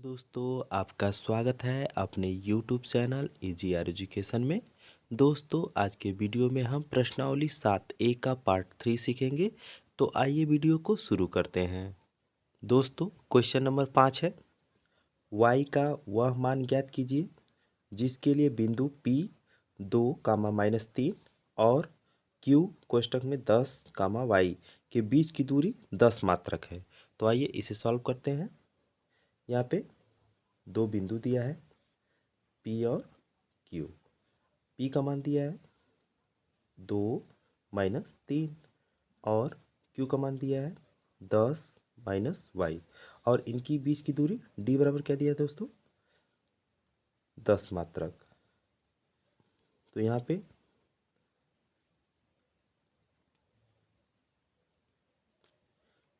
दोस्तों, आपका स्वागत है अपने YouTube channel easy R education में। दोस्तों, आज के वीडियो में हम प्रश्नावली 7A का पार्ट 3 सीखेंगे। तो आइए वीडियो को शुरू करते हैं। दोस्तों, क्वेश्चन नंबर 5 है, y का वह मान ज्ञात कीजिए जिसके लिए बिंदु P 2, -3 और Q कोष्ठक में 10, y के बीच की दूरी 10 मात्रक है। तो आइए इसे सॉल्व करते हैं। यहाँ पे दो बिंदु दिया है P और Q। P का मान दिया है 2-3 और Q का मान दिया है 10-y और इनकी बीच की दूरी D बराबर क्या दिया है दोस्तों, 10 मात्रक। तो यहाँ पे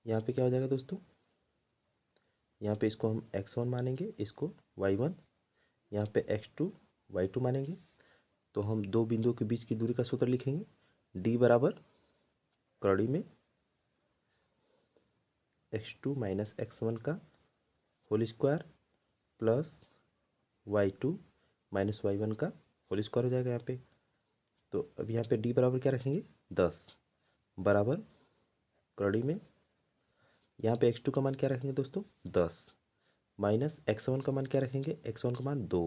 क्या हो जाएगा दोस्तों, यहाँ पे इसको हम x1 मानेंगे, इसको y1, यहाँ पे x2 y2 मानेंगे। तो हम दो बिंदुओं के बीच की दूरी का सूत्र लिखेंगे, D बराबर कड़ी में x2 - x1 का whole square plus y2 - y1 का होल स्क्वायर हो जाएगा यहाँ पे। तो अब यहाँ पे D बराबर क्या रखेंगे, 10 बराबर कड़ी में यहाँ पे x2 का मान क्या रखेंगे दोस्तों, 10 माइनस x1 का मान क्या रखेंगे, x1 का मान 2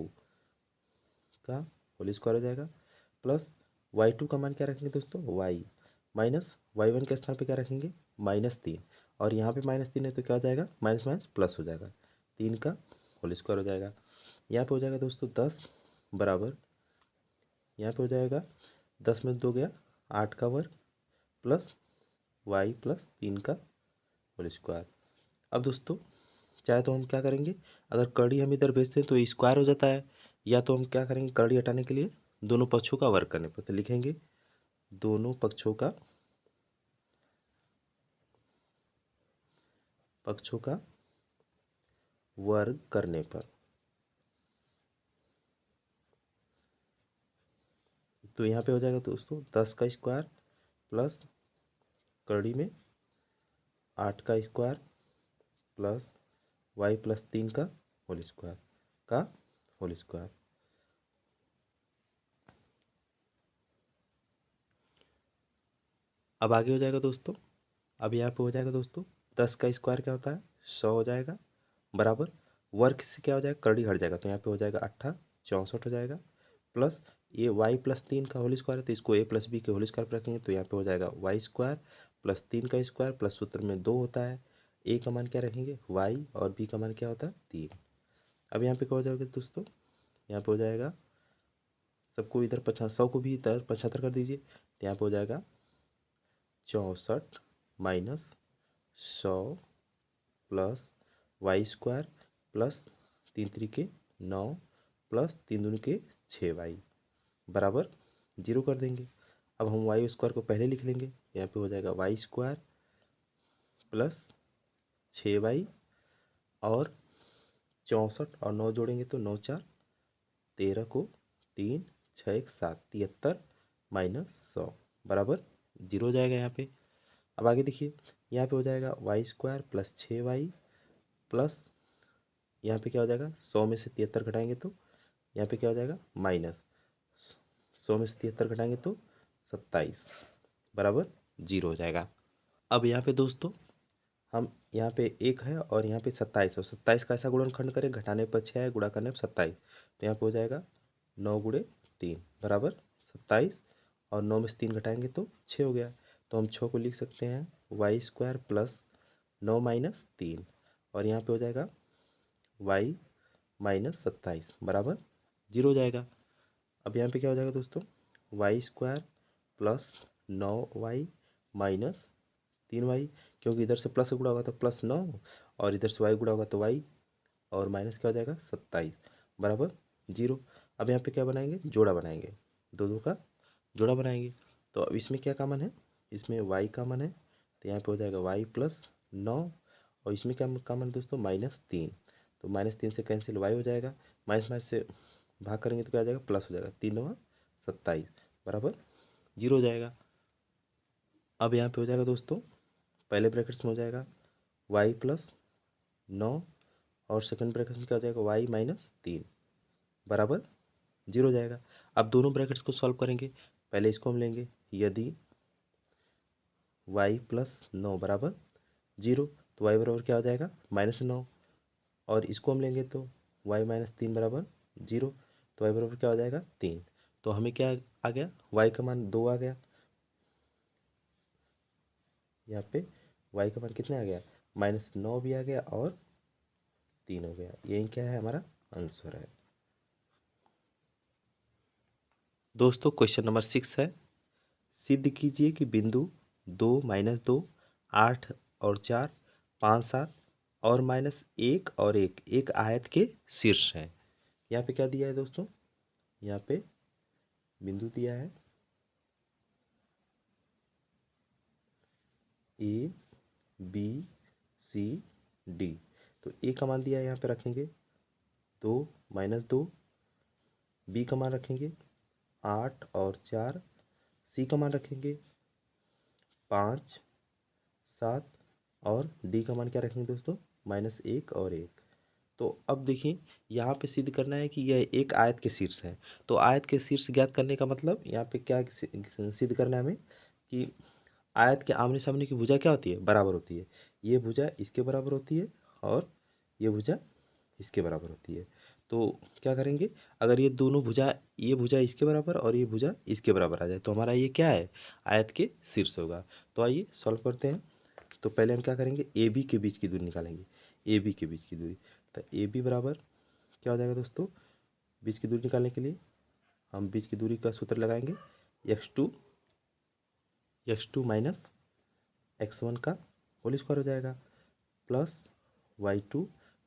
का होल स्क्वायर हो जाएगा प्लस y2 का मान क्या रखेंगे दोस्तों, y माइनस y1 के स्थान पे क्या रखेंगे, -3 और यहाँ पे -3 है तो क्या हो जाएगा, माइनस माइनस प्लस हो जाएगा, 3 का होल स्क्वायर हो जाएगा। यहाँ पे हो जाएगा दोस्तों 10 बराबर, यहाँ पे हो जाएगा 10 में 2 गया 8 का वर्ग प्लस y प्लस 3 का होल स्क्वायर। अब दोस्तों चाहे तो हम क्या करेंगे, अगर कड़ी हम इधर भेजते हैं तो स्क्वायर हो जाता है, या तो हम क्या करेंगे, कड़ी हटाने के लिए दोनों पक्षों का वर्ग करने पर, तो लिखेंगे दोनों पक्षों का वर्ग करने पर। तो यहाँ पे हो जाएगा दोस्तों 10 का स्क्वायर प्लस कड़ी में 8 का स्क्वायर प्लस y प्लस 3 का होल स्क्वायर का होल स्क्वायर। अब आगे हो जाएगा दोस्तों, अब यहाँ पे हो जाएगा दोस्तों 10 का स्क्वायर क्या होता है, 100 हो जाएगा बराबर वर्ग से क्या हो जाएगा, कड़ी हट जाएगा तो यहाँ पे हो जाएगा 8 64 हो जाएगा प्लस ये y प्लस 3 का होल स्क्वायर है तो इसको a प्लस बी के होल स्क्वायर पर रखेंगे तो यहाँ पे हो जाएगा y स्क्वायर प्लस 3 का स्क्वायर प्लस सूत्र में 2 होता है, a का मान क्या रखेंगे y और b का मान क्या होता है 3। अब यहाँ पे क्या हो जाएगा दोस्तों, यहाँ पे हो जाएगा सबको इधर 100 को भी इधर 75 कर दीजिए तो यहाँ पे हो जाएगा 64 minus 100 plus Y square plus 3 3 के 9 प्लस 3 2 के 6y बराबर 0 कर देंगे। अब हम वाई स्क्वायर को पहले लिख लेंगे, यहाँ पे हो जाएगा वाई स्क्वायर प्लस 6y और 64 और 9 जोड़ेंगे तो 9 4 13 को 3 6 1 7 73 माइनस 100 बराबर 0 हो जाएगा यहाँ पे। अब आगे देखिए, यहाँ पे हो जाएगा Y square plus 6y plus यहाँ पे क्या हो जाएगा, 100 में से 73 घटाएंगे तो यहाँ पे क्या हो जाएगा, माइनस 100 में से 73 घटाएंगे तो 27 बराबर 0 हो जाएगा। अब यहाँ पे दोस्तों हम यहाँ पे 1 है और यहाँ पे 27 और 27 का ऐसा गुणनखंड करें, घटाने पर 6 है, गुणा करने पर 27 तो यहाँ पे हो जाएगा 9 गुणे 3 बराबर 27 और 9 में से 3 घटाएंगे तो 6 हो गया। तो हम 6 को लिख सकते हैं वाई स्क्वायर प्लस 9 माइनस 3 और यहाँ पे हो जाएगा y माइनस 27 बराबर 0 हो जाएगा। अब यहाँ पे क्या हो जाएगा दोस्तों, Y square plus 9y minus 3y, क्योंकि इधर से प्लस से गुणा होगा तो प्लस 9 और इधर से y गुणा होगा तो y और माइनस क्या हो जाएगा 27 बराबर 0। अब यहाँ पे क्या बनाएंगे, जोड़ा बनाएंगे, दो दो का जोड़ा बनाएंगे। तो अब इसमें क्या कॉमन है, इसमें y कॉमन है तो यहाँ पे हो जाएगा y प्लस 9 और इसमें क्या कॉमन है दोस्तों, -3 तो -3 से कैंसिल y हो जाएगा, माइनस माइनस से भाग करेंगे तो क्या हो जाएगा, प्लस हो जाएगा, 3 9 27 बराबर 0 हो जाएगा। अब यहाँ पे हो जाएगा दोस्तों, पहले ब्रैकेट्स में हो जाएगा y प्लस 9 और सेकंड ब्रैकेट में क्या हो जाएगा y माइनस 3 बराबर 0 हो जाएगा। अब दोनों ब्रैकेट्स को सॉल्व करेंगे। पहले इसको हम लेंगे, यदि y प्लस 9 बराबर 0 तो y बराबर क्या हो जाएगा -9, और इसको हम लेंगे तो y माइनस 3 बराबर 0 तो y बराबर क्या हो जाएगा 3। तो हमें क्या आ गया, y का मान 2 आ गया। यहाँ पे y का मान कितना आ गया, -9 भी आ गया और 3 हो गया। यही क्या है हमारा आंसर है। दोस्तों क्वेश्चन नंबर 6 है, सिद्ध कीजिए कि बिंदु 2 -2 8 और 4 5 7 और -1 और 1 एक आयत के शीर्ष हैं। यहाँ पे क्या दिया है दोस्तों, यहाँ पे बिंदु दिया है ए बी सी डी। तो ए का मान दिया है, यहाँ पे रखेंगे 2 -2, बी का मान रखेंगे 8 और 4, सी का मान रखेंगे 5 7 और डी का मान क्या रखेंगे दोस्तों -1 और 1। तो अब देखिए यहाँ पे सिद्ध करना है कि यह एक आयत के शीर्ष है। तो आयत के शीर्ष ज्ञात करने का मतलब यहाँ पे क्या सिद्ध करना है हमें कि आयत के आमने सामने की भुजा क्या होती है, बराबर होती है। ये भुजा इसके बराबर होती है और ये भुजा इसके बराबर होती है। तो क्या करेंगे, अगर ये भुजा इसके बराबर और ये भुजा इसके बराबर आ जाए तो हमारा ये क्या है, आयत के शीर्ष होगा। तो आइए सॉल्व करते हैं। तो पहले हम क्या करेंगे, ए बी के बीच की दूरी निकालेंगे। ए बी के बीच की दूरी, तो ए बी बराबर क्या हो जाएगा दोस्तों, बीच की दूरी निकालने के लिए हम बीच की दूरी का सूत्र लगाएंगे, x2 माइनस x1 का होल स्क्वायर हो जाएगा प्लस y2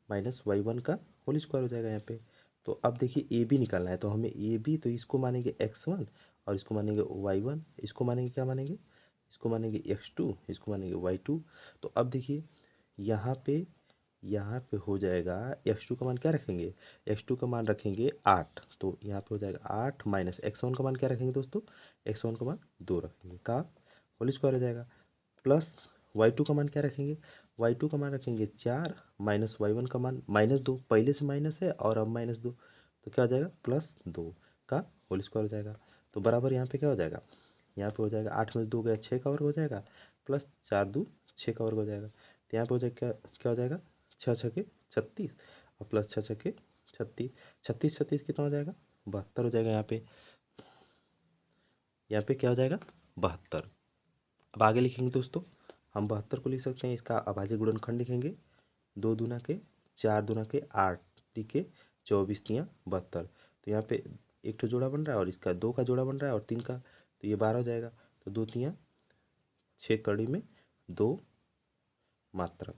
माइनस y1 का होल स्क्वायर हो जाएगा यहाँ पे। तो अब देखिए ए बी निकालना है, तो हमें ए बी, तो इसको मानेंगे x1 और इसको मानेंगे y1, इसको मानेंगे क्या मानेंगे, इसको मानेंगे x2, इसको मानेंगे y2। तो अब देखिए यहाँ पे हो जाएगा x2 का मान क्या रखेंगे, x2 का मान रखेंगे 8, तो यहाँ पे हो जाएगा 8 माइनस x1 का मान क्या रखेंगे दोस्तों, x1 का मान 2 रखेंगे का होल स्क्वायर हो जाएगा प्लस y2 का मान क्या रखेंगे, y2 का मान रखेंगे 4 माइनस y1 का मान -2, पहले से माइनस है और अब -2, तो क्या हो जाएगा +2 का होल स्क्वायर हो जाएगा। तो बराबर यहाँ पे क्या हो जाएगा, यहाँ पे हो जाएगा 8 में 2 गया 6 का वर्ग हो जाएगा प्लस 4 2 6 का वर्ग हो जाएगा। तो यहाँ पे हो जाएगा क्या हो जाएगा 6 6 के 36 और प्लस 6 6 के 36, 36 36 कितना हो जाएगा 72 हो जाएगा। यहाँ पे क्या हो जाएगा 72। अब आगे लिखेंगे दोस्तों, हम 72 को लिख सकते हैं, इसका अभाज्य गुणनखंड लिखेंगे, 2 दूना के 4 दूना के 8 ठीक 24 तियाँ 72। तो यहाँ पे एक तो जोड़ा बन रहा है और इसका 2 का जोड़ा बन रहा है और 3 का, तो ये 12 हो जाएगा। तो 2 तियाँ 6 कड़ी में 2 मात्रक।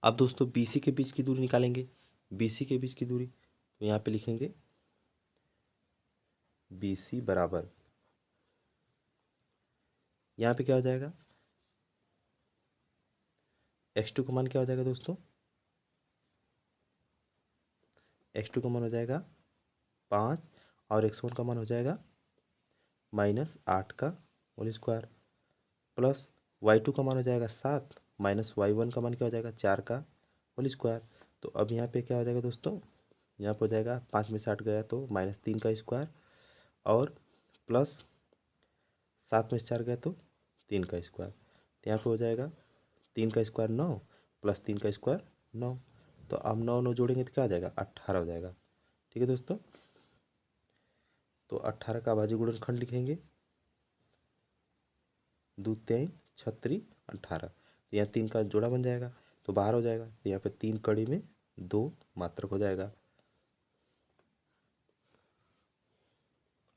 अब दोस्तों BC के बीच की दूरी निकालेंगे, BC के बीच की दूरी, तो यहाँ पे लिखेंगे BC बराबर, यहाँ पे क्या हो जाएगा x2 का मान क्या हो जाएगा दोस्तों, x2 का मान हो जाएगा 5 और x1 का मान हो जाएगा -8 का होल स्क्वायर प्लस y2 का मान हो जाएगा 7 माइनस y1 का मान क्या हो जाएगा 4 का होल स्क्वायर। तो अब यहाँ पे क्या हो जाएगा दोस्तों, यहाँ पे हो जाएगा 5 में से 8 गया तो -3 का स्क्वायर और प्लस 7 में से 4 गया तो 3 का स्क्वायर। तो यहाँ पे हो जाएगा 3 का स्क्वायर 9 प्लस 3 का स्क्वायर 9। तो अब 9 9 जोड़ेंगे तो क्या हो जाएगा 18 हो जाएगा। ठीक है दोस्तों, तो 18 का अभाज्य गुणनखंड लिखेंगे, 2 3 36 18। तो यहाँ 3 का जोड़ा बन जाएगा तो बाहर हो जाएगा, तो यहाँ पे 3 कड़ी में 2 मात्रक हो जाएगा।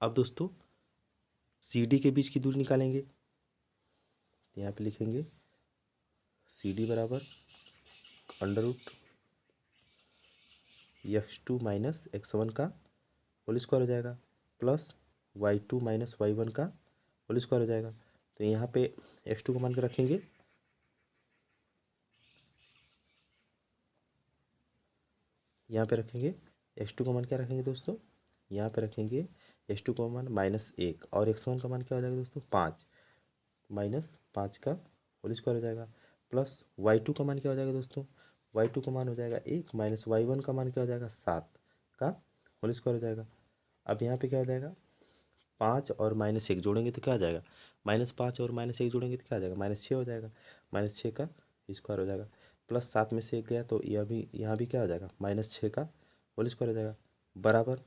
अब दोस्तों CD के बीच की दूरी निकालेंगे, तो यहाँ पे लिखेंगे CD बराबर √x2 माइनस x1 का होल स्क्वायर हो जाएगा प्लस y2 माइनस y1 का होल स्क्वायर हो जाएगा। तो यहाँ पे x2 का मान के रखेंगे, यहाँ पे रखेंगे x2 का मान क्या रखेंगे दोस्तों, यहाँ पे रखेंगे x2 का मान -1 और x1 का मान क्या हो जाएगा दोस्तों 5 -5 का होल स्क्वायर हो जाएगा प्लस y2 का मान क्या हो जाएगा दोस्तों y2 का मान हो जाएगा 1 माइनस y1 का मान क्या हो जाएगा 7 का होल स्क्वायर हो जाएगा। अब यहाँ पे क्या हो जाएगा 5 और -1 जोड़ेंगे तो क्या आ जाएगा -5 और -1 जोड़ेंगे तो क्या आ जाएगा -6 हो जाएगा -6 का स्क्वायर हो जाएगा प्लस 7 में से 1 गया तो यह भी यहाँ भी क्या हो जाएगा -6 का होल स्क्वायर हो जाएगा बराबर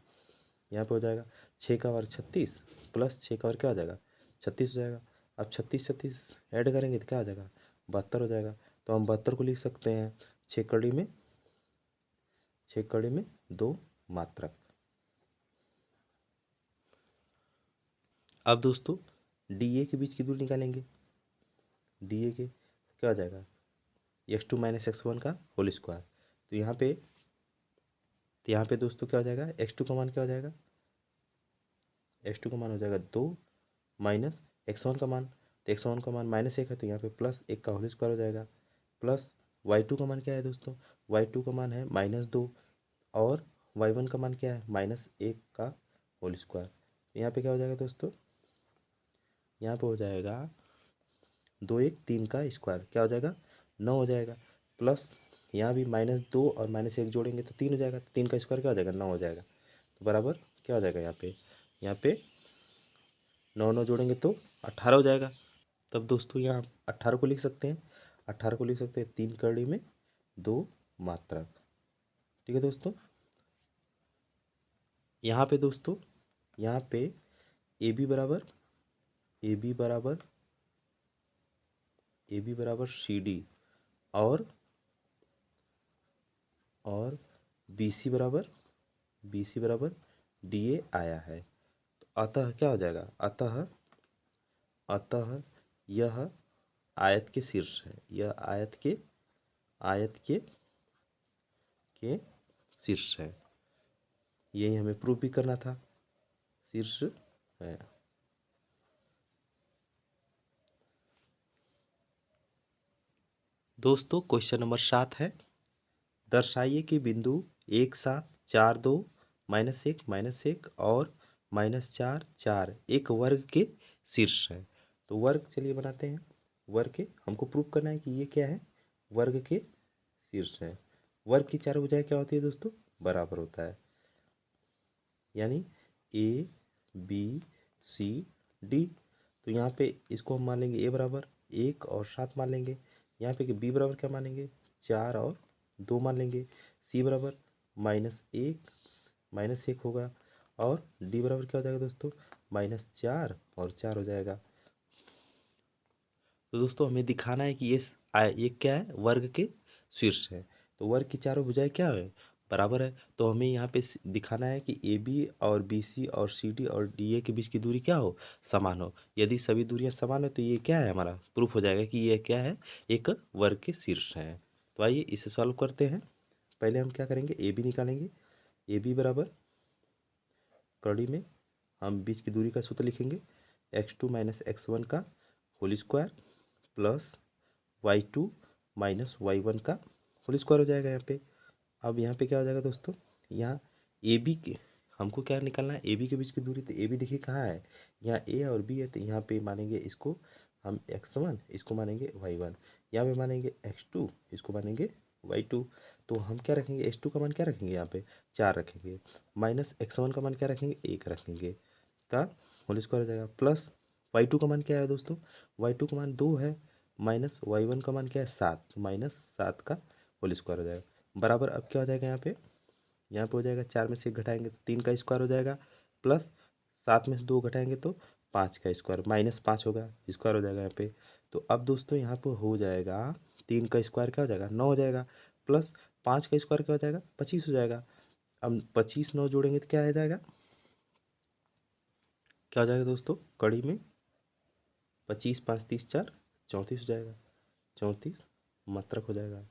यहाँ पे हो जाएगा 6 का और 36 प्लस 6 का और क्या हो जाएगा 36 हो जाएगा। अब 36 ऐड करेंगे तो क्या आ जाएगा 72 हो जाएगा। तो हम 72 को लिख सकते हैं 6 कड़ी में 2 मात्रक। अब दोस्तों डी ए के बीच की दूरी निकालेंगे। डी ए के क्या हो जाएगा x2 - x1 का होल स्क्वायर। तो यहाँ पे दोस्तों क्या हो जाएगा x2 का मान क्या हो जाएगा x2 का मान हो जाएगा 2 माइनस x1 का मान। तो x1 का मान -1 है तो यहाँ पे +1 का होल स्क्वायर हो जाएगा प्लस y2 का मान क्या है दोस्तों y2 का मान है -2 और y1 का मान क्या है -1 का होल स्क्वायर। यहाँ पे क्या हो जाएगा दोस्तों यहाँ पे हो जाएगा 2 1 3 का स्क्वायर क्या हो जाएगा 9 हो जाएगा प्लस यहाँ भी -2 और -1 जोड़ेंगे तो 3 हो जाएगा। 3 का स्क्वायर क्या हो जाएगा 9 हो जाएगा। तो बराबर क्या हो जाएगा यहाँ पे 9 9 जोड़ेंगे तो 18 हो जाएगा। तब दोस्तों यहाँ 18 को लिख सकते हैं 18 को लिख सकते हैं 3 कड़ी में 2 मात्रक। ठीक है दोस्तों। यहाँ पे दोस्तों यहाँ पे ए बी बराबर सी डी और बी सी बराबर डी ए आया है। तो अतः क्या हो जाएगा अतः यह आयत के शीर्ष है। यह आयत के शीर्ष है। यही हमें प्रूफ भी करना था शीर्ष है। दोस्तों क्वेश्चन नंबर 7 है दर्शाइए कि बिंदु 1 7 4 2 -1 और -4 4 एक वर्ग के शीर्ष है। तो वर्ग चलिए बनाते हैं। वर्ग के हमको प्रूफ करना है कि ये क्या है वर्ग के शीर्ष है। वर्ग की चार भुजाएं क्या होती है दोस्तों बराबर होता है यानी ए बी सी डी। तो यहाँ पे इसको हम मान लेंगे ए बराबर 1 और 7 मान लेंगे। यहाँ पे कि बी बराबर क्या मानेंगे 4 और 2 मान लेंगे। सी बराबर -1 होगा और डी बराबर क्या हो जाएगा दोस्तों -4 और 4 हो जाएगा। तो दोस्तों हमें दिखाना है कि ये क्या है वर्ग के शीर्ष है। तो वर्ग की चारों भुजाएं क्या है बराबर है। तो हमें यहाँ पे दिखाना है कि ए बी और बी सी और सी डी और डी ए के बीच की दूरी क्या हो समान हो। यदि सभी दूरियां समान है तो ये क्या है हमारा प्रूफ हो जाएगा कि ये क्या है एक वर्ग के शीर्ष है। तो आइए इसे सॉल्व करते हैं। पहले हम क्या करेंगे ए बी निकालेंगे। ए बी बराबर कड़ी में हम बीच की दूरी का सूत्र लिखेंगे x2 - x1 का whole square plus y2 - y1 का होल स्क्वायर हो जाएगा यहाँ पे। अब यहाँ पे क्या हो जाएगा दोस्तों यहाँ ए बी के हमको क्या निकालना है ए बी के बीच की दूरी। तो ए बी देखिए कहाँ है यहाँ ए और बी है। तो यहाँ पे मानेंगे इसको हम x1 इसको मानेंगे y1 यहाँ पे मानेंगे x2 इसको मानेंगे y2। तो हम क्या रखेंगे x2 का मान क्या रखेंगे यहाँ पे 4 रखेंगे -x1 का मान क्या रखेंगे 1 रखेंगे का होल स्क्वायर हो जाएगा प्लस y2 का मान क्या है दोस्तों y2 का मान 2 है -y1 का मान क्या है 7 -7 का होल स्क्वायर हो जाएगा बराबर। अब क्या हो जाएगा यहाँ पे हो जाएगा 4 में से 1 घटाएंगे तो 3 का स्क्वायर हो जाएगा प्लस 7 में से 2 घटाएंगे तो 5 का स्क्वायर -5 होगा स्क्वायर हो जाएगा यहाँ पे। तो अब दोस्तों यहाँ पे हो जाएगा 3 का स्क्वायर क्या हो जाएगा 9 हो जाएगा प्लस 5 का स्क्वायर क्या हो जाएगा 25 हो जाएगा। अब 25 9 जोड़ेंगे तो क्या आ जाएगा क्या हो जाएगा दोस्तों कड़ी में 25 5 30 4 34 हो जाएगा 34 मात्रक हो जाएगा।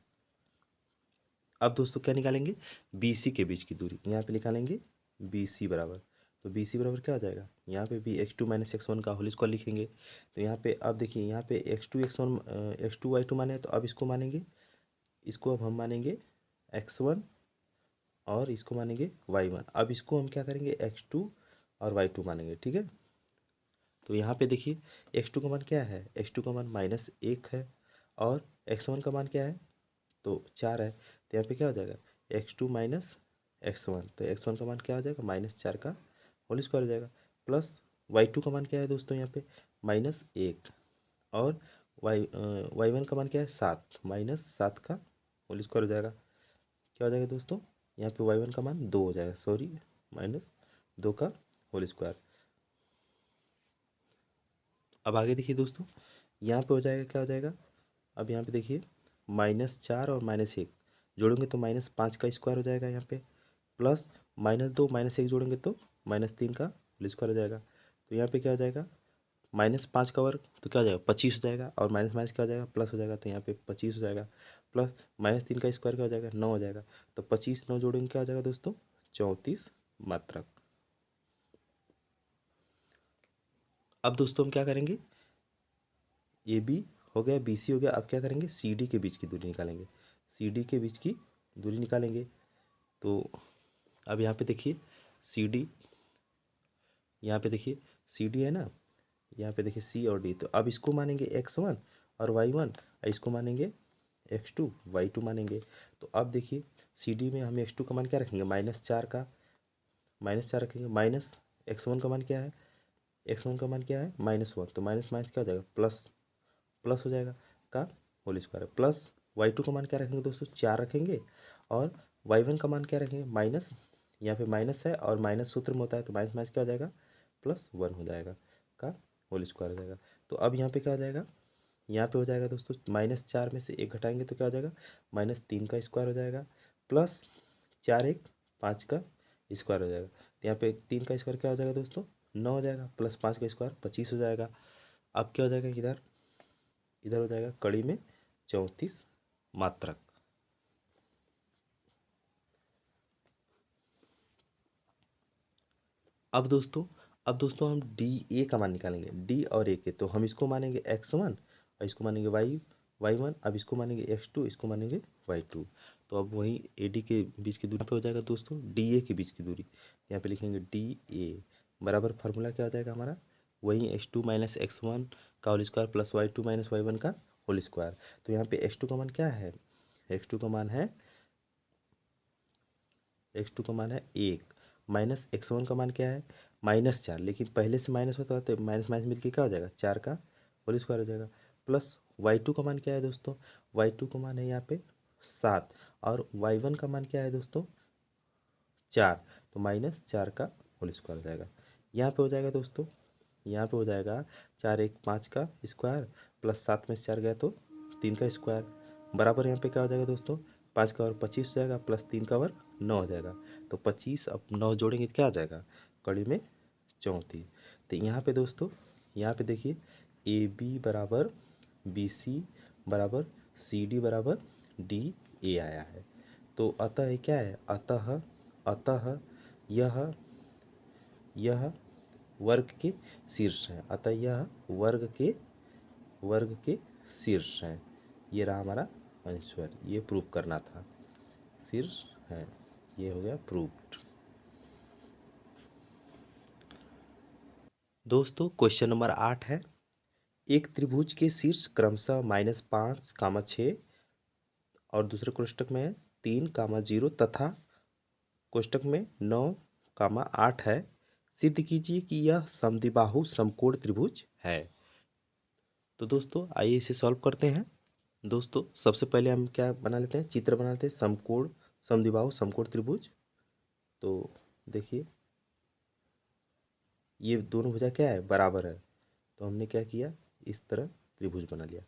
अब दोस्तों क्या निकालेंगे बी सी के बीच की दूरी। यहाँ पे निकालेंगे बी सी बराबर। तो बी सी बराबर क्या हो जाएगा यहाँ पे भी x2 - x1 का होल स्क्वायर लिखेंगे। तो यहाँ पे अब देखिए यहाँ पे x2 x1 x2 y2 माने तो अब इसको मानेंगे इसको अब हम मानेंगे x1 और इसको मानेंगे y1। अब इसको हम क्या करेंगे x2 और y2 मानेंगे, ठीक है। तो यहाँ पे देखिए x2 का मान क्या है, x2 का मान -1 है और x1 का मान क्या है, तो 4 है। तो यहाँ पे क्या हो जाएगा, x2 माइनस x1, तो x1 का मान क्या हो जाएगा, -4 का होल स्क्वायर हो जाएगा, प्लस y2 का मान क्या है दोस्तों यहाँ पे, -1 और y1 का मान क्या है, 7, -7 का होल स्क्वायर हो जाएगा। क्या हो जाएगा दोस्तों, यहाँ पे y1 का मान 2 हो जाएगा, सॉरी -2 का होल स्क्वायर। अब आगे देखिए दोस्तों, यहाँ पे हो जाएगा, क्या हो जाएगा, अब यहाँ पे देखिए -4 और -1 जोड़ेंगे तो -5 का स्क्वायर हो जाएगा यहाँ पे, प्लस -2 -1 जोड़ेंगे तो -3 का होल स्क्वायर हो जाएगा। तो यहाँ पे क्या हो जाएगा, -5 का वर्ग तो क्या हो जाएगा, 25 हो जाएगा, और माइनस माइनस क्या हो जाएगा, प्लस हो जाएगा, तो यहाँ पे 25 हो जाएगा, प्लस -3 का स्क्वायर क्या हो जाएगा, 9 हो जाएगा। तो 25 9 जोड़ेंगे क्या हो जाएगा दोस्तों, 34 मात्रक। अब दोस्तों हम क्या करेंगे, ए बी हो गया, बी सी हो गया, अब क्या करेंगे, सी डी के बीच की दूरी निकालेंगे, सी डी के बीच की दूरी निकालेंगे। तो अब यहाँ पे देखिए सी डी, यहाँ पे देखिए सी डी है ना, यहाँ पे देखिए सी और डी, तो अब इसको मानेंगे x1 और y1, इसको मानेंगे x2 y2 मानेंगे। तो अब देखिए सी डी में हम x2 का मान क्या रखेंगे, -4 का, -4 रखेंगे, माइनस x1 का मान क्या है, x1 का मान क्या है, -1, तो माइनस माइनस क्या हो जाएगा, प्लस, प्लस हो जाएगा का होल स्क्वायर, प्लस y2 का मान क्या रखेंगे दोस्तों, 4 रखेंगे, और y1 का मान क्या रखेंगे, माइनस, यहाँ पे माइनस है और माइनस सूत्र में होता है, तो माइनस माइनस क्या हो जाएगा, +1 हो जाएगा का होल स्क्वायर हो जाएगा। तो अब यहाँ पे क्या हो जाएगा, यहाँ पे हो जाएगा दोस्तों -4 में से 1 घटाएंगे तो क्या हो जाएगा, -3 का स्क्वायर हो जाएगा, प्लस 4 1 5 का स्क्वायर हो जाएगा। तो यहाँ पे 3 का स्क्वायर क्या हो जाएगा दोस्तों, 9 हो जाएगा, प्लस 5 का स्क्वायर 25 हो जाएगा। अब क्या हो जाएगा, इधर इधर हो जाएगा कड़ी में 34 मात्रक। अब दोस्तों, हम डी ए का मान निकालेंगे, डी और ए के, तो हम इसको मानेंगे x1 और इसको मानेंगे y1, अब इसको मानेंगे x2, इसको मानेंगे y2। तो अब वही ए डी के बीच की दूरी पे हो जाएगा दोस्तों, डी ए के बीच की दूरी, यहाँ पे लिखेंगे डी ए बराबर, फार्मूला क्या हो जाएगा हमारा, वही x2 माइनस x1 का whole square plus y2 minus y1 का होल स्क्वायर। तो यहाँ पे x2 का मान क्या है, x2 का मान है, x2 का मान है 1, माइनस x1 का मान क्या है, -4, लेकिन पहले से माइनस होता है तो माइनस माइनस मिलकर क्या हो जाएगा, 4 का होल स्क्वायर हो जाएगा, प्लस y2 का मान क्या है दोस्तों, y2 का मान है यहाँ पे 7, और y1 का मान क्या है दोस्तों, 4, तो -4 का होल स्क्वायर हो जाएगा। यहाँ पे हो जाएगा दोस्तों, यहाँ पे हो जाएगा 4 1 5 का स्क्वायर, प्लस 7 में से 4 गया तो 3 का स्क्वायर, बराबर यहाँ पे क्या हो जाएगा दोस्तों, 5 का वर्ग 25 हो जाएगा, प्लस 3 का वर्ग 9 हो जाएगा। तो 25 अब 9 जोड़ेंगे तो क्या आ जाएगा, कड़ी में 34। तो यहाँ पे दोस्तों, यहाँ पे देखिए ए बी बराबर बी सी बराबर सी डी बराबर डी ए आया है। तो अतः ये क्या है, अतः यह वर्ग के शीर्ष है, अतः यह वर्ग के शीर्ष है। ये रहा हमारा आंसर, ये प्रूव करना था, शीर्ष है, ये हो गया प्रूव्ड। दोस्तों क्वेश्चन नंबर 8 है, एक त्रिभुज के शीर्ष क्रमशः -5, 6 और दूसरे कोष्टक में 3, 0 तथा कोष्टक में 9, 8 है। सिद्ध कीजिए कि यह समद्विबाहु समकोण त्रिभुज है। तो दोस्तों आइए इसे सॉल्व करते हैं। दोस्तों सबसे पहले हम क्या बना लेते हैं, चित्र बना लेते हैं, समकोण समद्विबाहु समकोण त्रिभुज। तो देखिए ये दोनों भुजा क्या है, बराबर है, तो हमने क्या किया, इस तरह त्रिभुज बना लिया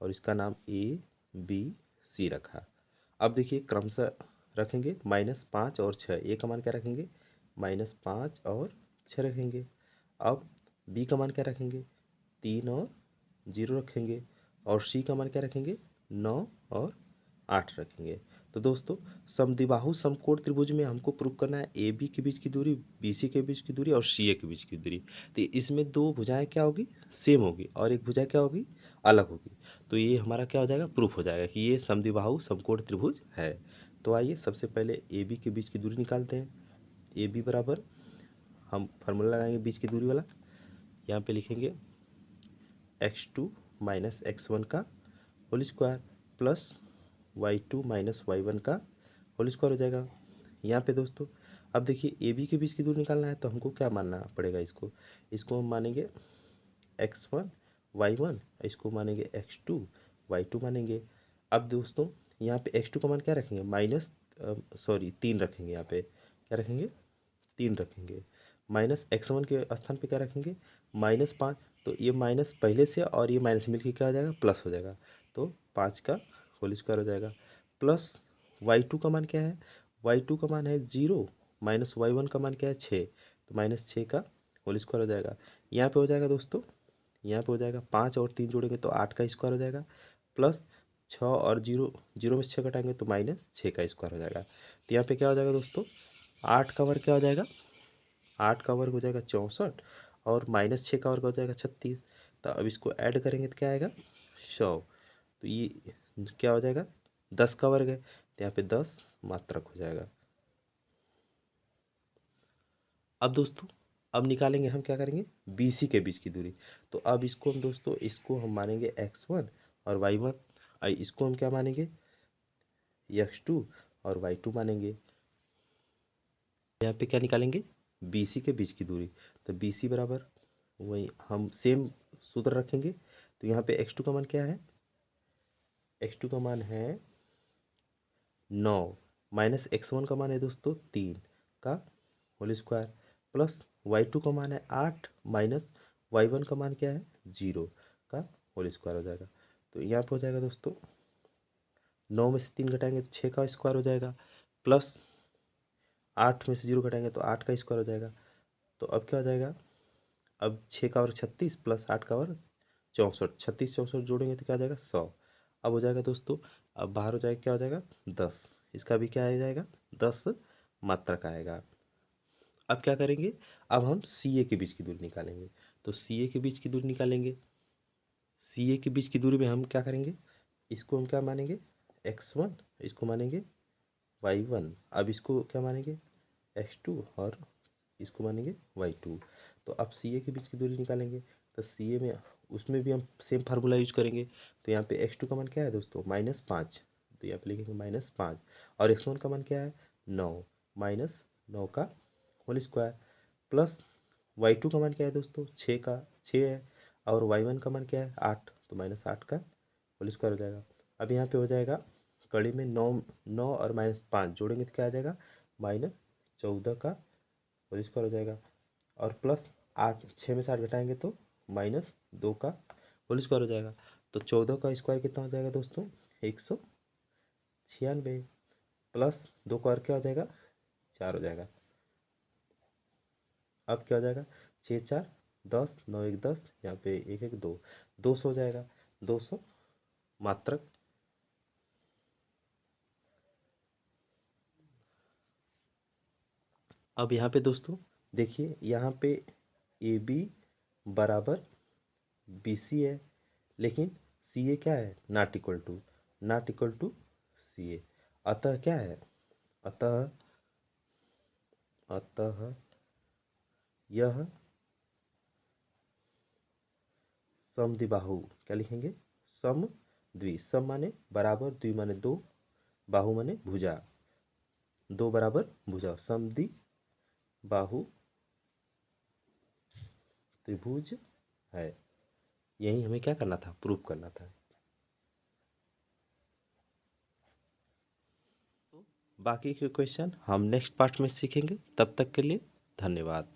और इसका नाम ए बी सी रखा। अब देखिए क्रमशः रखेंगे -5 और 6, ए का मान क्या रखेंगे, -5 और 6 रखेंगे। अब बी का मान क्या रखेंगे, 3 और 0 रखेंगे, और सी का मान क्या रखेंगे, 9 और 8 रखेंगे। तो दोस्तों समद्विबाहु समकोण त्रिभुज में हमको प्रूव करना है ए बी के बीच की दूरी, बी सी के बीच की दूरी और सी ए के बीच की दूरी। तो इसमें दो भुजाएं क्या होगी, सेम होगी, और एक भुजा क्या होगी, अलग होगी। तो ये हमारा क्या हो जाएगा, प्रूफ हो जाएगा कि ये समद्विबाहु समकोण त्रिभुज है। तो आइए सबसे पहले ए बी के बीच की दूरी निकालते हैं। ए बी बराबर हम फार्मूला लगाएंगे बीच की दूरी वाला। यहाँ पे लिखेंगे x2 माइनस x1 का whole square plus y2 minus y1 का होल स्क्वायर हो जाएगा। यहाँ पे दोस्तों अब देखिए ए बी के बीच की दूरी निकालना है तो हमको क्या मानना पड़ेगा, इसको हम मानेंगे x1 y1, इसको मानेंगे x2 y2 मानेंगे। अब दोस्तों यहाँ पे x2 का मान क्या रखेंगे, तीन रखेंगे। यहाँ पे क्या रखेंगे, 3 रखेंगे। माइनस x1 के स्थान पे क्या रखेंगे, -5। तो ये माइनस पहले से और ये माइनस मिलकर क्या हो जाएगा, प्लस हो जाएगा। तो 5 का होल स्क्वायर हो जाएगा। प्लस y2 का मान क्या है, y2 का मान है 0, माइनस y1 का मान क्या है 6, तो -6 का होल स्क्वायर हो जाएगा। यहाँ पे हो जाएगा दोस्तों, यहाँ पे हो जाएगा 5 और 3 जोड़ेंगे तो 8 का स्क्वायर हो जाएगा। प्लस 6 और 0 में से 6 घटाएंगे तो -6 का स्क्वायर हो जाएगा। तो यहाँ पे क्या हो जाएगा दोस्तों, 8 का वर्ग क्या हो जाएगा, 8 का वर्ग हो जाएगा 64 और -6 का वर्ग हो जाएगा 36। तो अब इसको ऐड करेंगे तो क्या आएगा 100। तो ये क्या हो जाएगा, 10 का वर्ग है तो यहाँ पे 10 मात्रक हो जाएगा। अब दोस्तों अब निकालेंगे हम, क्या करेंगे, BC के बीच की दूरी। तो अब इसको हम दोस्तों, इसको हम मानेंगे x1 और y1, इसको हम क्या मानेंगे x2 और y2 मानेंगे। यहाँ पे क्या निकालेंगे, BC के बीच की दूरी। तो BC बराबर वही हम सेम सूत्र रखेंगे। तो यहाँ पे x2 का मान क्या है, x2 का मान है 9, माइनस x1 का मान है दोस्तों 3 का होल स्क्वायर, प्लस y2 का मान है 8, माइनस y1 का मान क्या है 0 का होल स्क्वायर हो जाएगा। तो यहाँ पे हो जाएगा दोस्तों 9 में से 3 घटाएंगे तो 6 का स्क्वायर हो जाएगा, प्लस 8 में से 0 घटाएंगे तो 8 का स्क्वायर हो जाएगा। तो अब क्या हो जाएगा, अब 6 का वर्ग 36 प्लस 8 का वर्ग 64, 36 64 जोड़ेंगे तो क्या हो जाएगा 100। अब हो जाएगा दोस्तों, अब बाहर हो जाएगा क्या हो जाएगा 10, इसका भी क्या आ जाएगा 10 मात्रक आएगा। अब क्या करेंगे, अब हम CA के बीच की दूरी निकालेंगे। तो CA के बीच की दूरी निकालेंगे, CA के बीच की दूरी में हम क्या करेंगे, इसको हम क्या मानेंगे x1, इसको मानेंगे y1, अब इसको क्या मानेंगे x2 और इसको मानेंगे y2। तो अब CA के बीच की दूरी निकालेंगे। तो CA में उसमें भी हम सेम फार्मूला यूज करेंगे। तो यहाँ पे x2 का मान क्या है दोस्तों -5, तो यहाँ पे लिखेंगे -5 और x1 का मान क्या है 9, -9 का होल स्क्वायर, प्लस y2 का मान क्या है दोस्तों 6 है और y1 का मान क्या है 8, तो -8 का होल स्क्वायर हो जाएगा। अब यहाँ पे हो जाएगा कड़ी में 9 और -5 जोड़ेंगे तो क्या आ जाएगा -14 का होल स्क्वायर हो जाएगा, और प्लस 8, 6 में से 8 घटाएंगे तो -2 का होल स्क्वायर हो जाएगा। तो 14 का स्क्वायर कितना हो जाएगा दोस्तों 196, प्लस 2 का और क्या हो जाएगा 4 हो जाएगा। अब क्या हो जाएगा 6 4 10, 9 1 10, यहाँ पे 1 1 2, 200 हो जाएगा, 200 मात्रक। अब यहाँ पे दोस्तों देखिए, यहाँ पे AB बराबर BC है, लेकिन CA क्या है, नॉट इक्वल टू CA। अतः क्या है, अतः अतः यह समद्विबाहु, क्या लिखेंगे समद्वि, सम माने बराबर, द्वि माने 2, बाहु माने भुजा, 2 बराबर भुजा, समद्विबाहु त्रिभुज है। यही हमें क्या करना था, प्रूफ करना था। बाकी के क्वेश्चन हम नेक्स्ट पार्ट में सीखेंगे। तब तक के लिए धन्यवाद।